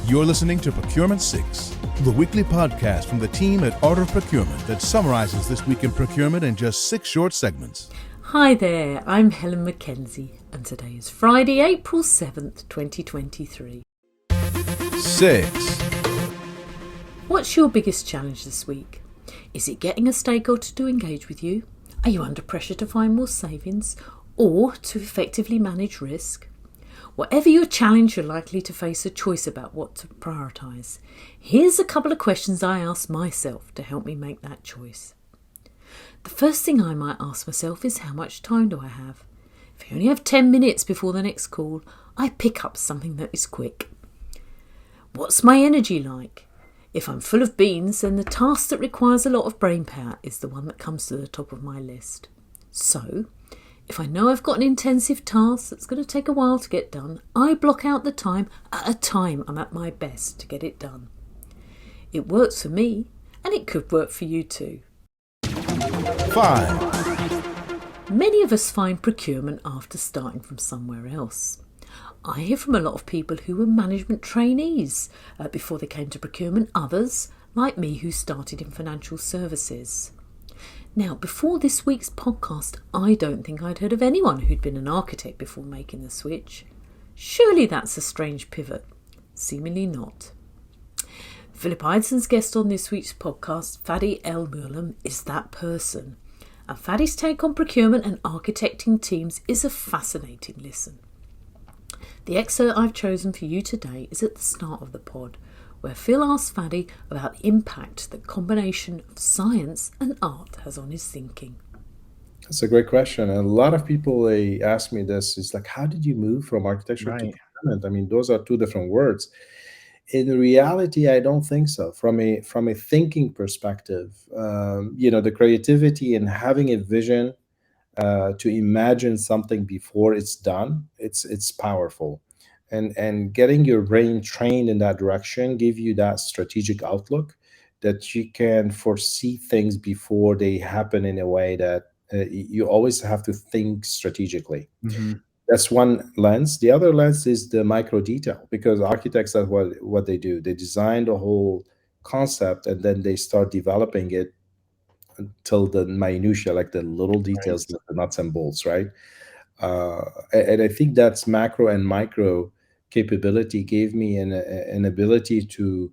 You're listening to Procurement 6, the weekly podcast from the team at Art of Procurement that summarizes this week in procurement in just 6 short segments. Hi there, I'm Helen Mackenzie, and today is Friday, April 7th, 2023. 6. What's your biggest challenge this week? Is it getting a stakeholder to engage with you? Are you under pressure to find more savings or to effectively manage risk? Whatever your challenge, you're likely to face a choice about what to prioritise. Here's a couple of questions I ask myself to help me make that choice. The first thing I might ask myself is, how much time do I have? If I only have 10 minutes before the next call, I pick up something that is quick. What's my energy like? If I'm full of beans, then the task that requires a lot of brain power is the one that comes to the top of my list. So, if I know I've got an intensive task that's going to take a while to get done, I block out the time at a time I'm at my best to get it done. It works for me, and it could work for you too. 5. Many of us find procurement after starting from somewhere else. I hear from a lot of people who were management trainees before they came to procurement, others, like me, who started in financial services. Now, before this week's podcast, I don't think I'd heard of anyone who'd been an architect before making the switch. Surely that's a strange pivot. Seemingly not. Philip Eidson's guest on this week's podcast, Fadi El Murlam, is that person. And Fadi's take on procurement and architecting teams is a fascinating listen. The excerpt I've chosen for you today is at the start of the pod, where Phil asks Fadi about the impact that combination of science and art has on his thinking. That's a great question. And a lot of people, they ask me this, it's like, how did you move from architecture to procurement? I mean, those are two different words. In reality, I don't think so. From a thinking perspective, the creativity and having a vision to imagine something before it's done, it's powerful. And getting your brain trained in that direction give you that strategic outlook that you can foresee things before they happen in a way that you always have to think strategically. Mm-hmm. That's one lens. The other lens is the micro detail, because architects, that's what they do. They design the whole concept and then they start developing it until the minutia, like the little details, Right. the nuts and bolts, right? And I think that's macro and micro capability gave me an ability to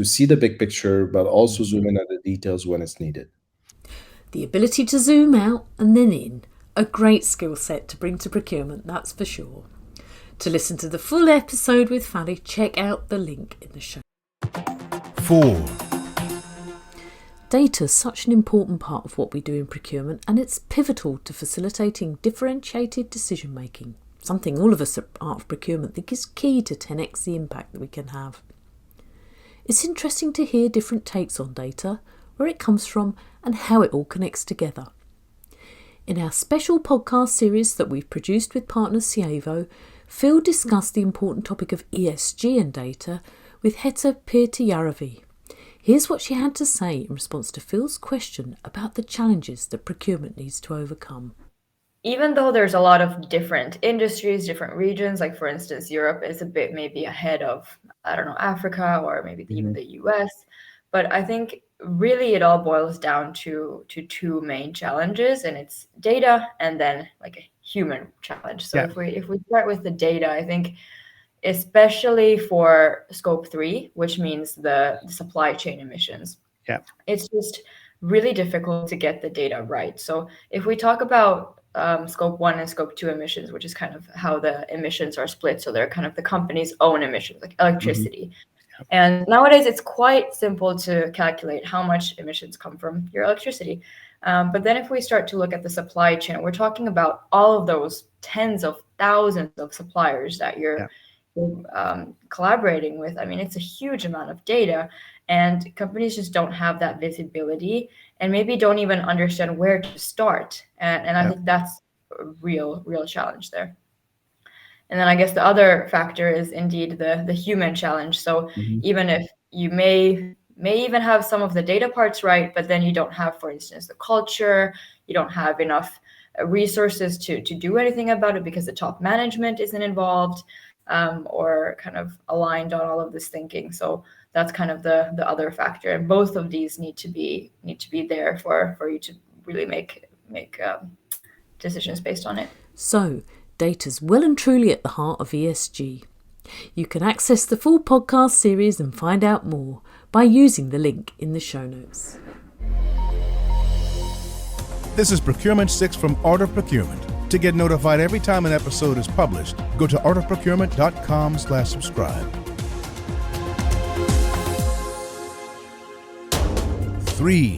see the big picture, but also zoom in at the details when it's needed. The ability to zoom out and then in, a great skill set to bring to procurement, that's for sure. To listen to the full episode with Fadi, check out the link in the show. 4. Data is such an important part of what we do in procurement, and it's pivotal to facilitating differentiated decision making, something all of us at Art of Procurement think is key to 10x the impact that we can have. It's interesting to hear different takes on data, where it comes from and how it all connects together. In our special podcast series that we've produced with partner Cievo, Phil discussed the important topic of ESG and data with Heta Pirtiyaravi. Here's what she had to say in response to Phil's question about the challenges that procurement needs to overcome. Even though there's a lot of different industries, different regions, like for instance, Europe is a bit maybe ahead of, Africa or maybe even the US. But I think really it all boils down to two main challenges, and it's data and then like a human challenge. So if we start with the data, I think especially for scope 3, which means the supply chain emissions, it's just really difficult to get the data right. So if we talk about scope 1 and scope 2 emissions, which is kind of how the emissions are split, so they're kind of the company's own emissions, like electricity. And nowadays it's quite simple to calculate how much emissions come from your electricity. But then if we start to look at the supply chain, we're talking about all of those tens of thousands of suppliers that you're collaborating with. I mean, it's a huge amount of data, and companies just don't have that visibility and maybe don't even understand where to start. And I think that's a real challenge there. And then I guess the other factor is indeed the human challenge. So even if you may even have some of the data parts right, but then you don't have, for instance, the culture, you don't have enough resources to do anything about it because the top management isn't involved. or kind of aligned on all of this thinking. So that's kind of the other factor, and both of these need to be there for you to really make decisions based on it. So data's well and truly at the heart of ESG. You can access the full podcast series and find out more by using the link in the show notes. This is Procurement 6 from Art of Procurement. To get notified every time an episode is published, go to artofprocurement.com/subscribe. 3.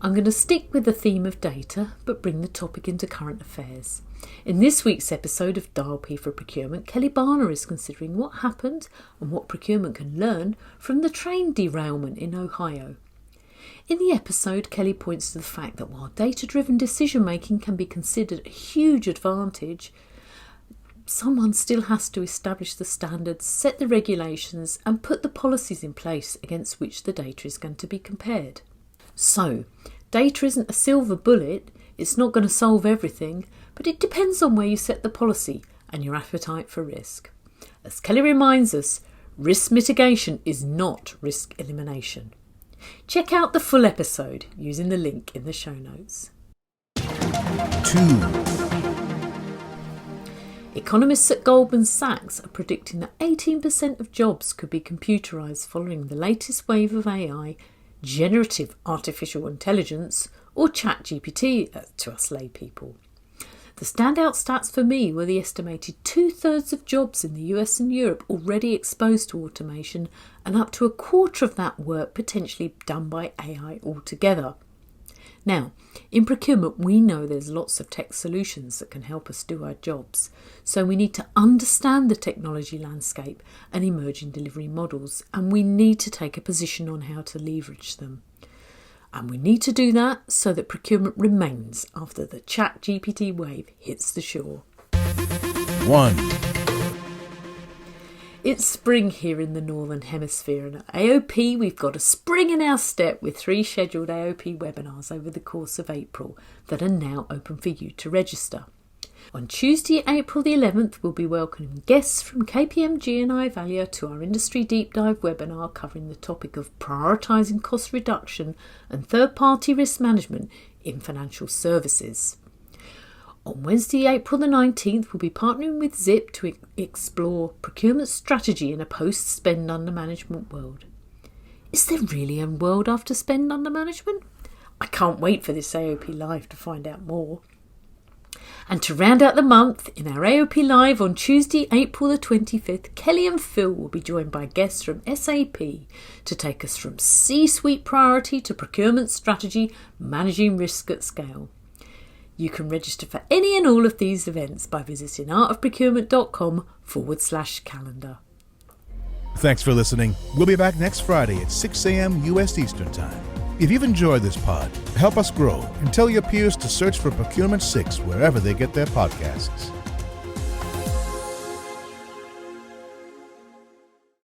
I'm going to stick with the theme of data, but bring the topic into current affairs. In this week's episode of Dial P for Procurement, Kelly Barner is considering what happened and what procurement can learn from the train derailment in Ohio. In the episode, Kelly points to the fact that while data-driven decision-making can be considered a huge advantage, someone still has to establish the standards, set the regulations, and put the policies in place against which the data is going to be compared. So, data isn't a silver bullet, it's not going to solve everything, but it depends on where you set the policy and your appetite for risk. As Kelly reminds us, risk mitigation is not risk elimination. Check out the full episode using the link in the show notes. 2. Economists at Goldman Sachs are predicting that 18% of jobs could be computerised following the latest wave of AI, generative artificial intelligence, or ChatGPT to us lay people. The standout stats for me were the estimated 2/3 of jobs in the US and Europe already exposed to automation, and up to a quarter of that work potentially done by AI altogether. Now, in procurement, we know there's lots of tech solutions that can help us do our jobs, so we need to understand the technology landscape and emerging delivery models, and we need to take a position on how to leverage them. And we need to do that so that procurement remains after the ChatGPT wave hits the shore. 1. It's spring here in the Northern Hemisphere, and at AOP we've got a spring in our step with 3 scheduled AOP webinars over the course of April that are now open for you to register. On Tuesday, April the 11th, we'll be welcoming guests from KPMG and iValua to our Industry Deep Dive webinar covering the topic of prioritising cost reduction and third-party risk management in financial services. On Wednesday, April the 19th, we'll be partnering with Zip to explore procurement strategy in a post-spend under management world. Is there really a world after spend under management? I can't wait for this AOP Live to find out more. And to round out the month, in our AOP Live on Tuesday, April the 25th, Kelly and Phil will be joined by guests from SAP to take us from C-suite priority to procurement strategy, managing risk at scale. You can register for any and all of these events by visiting artofprocurement.com/calendar. Thanks for listening. We'll be back next Friday at 6 a.m. U.S. Eastern Time. If you've enjoyed this pod, help us grow and tell your peers to search for Procurement 6 wherever they get their podcasts.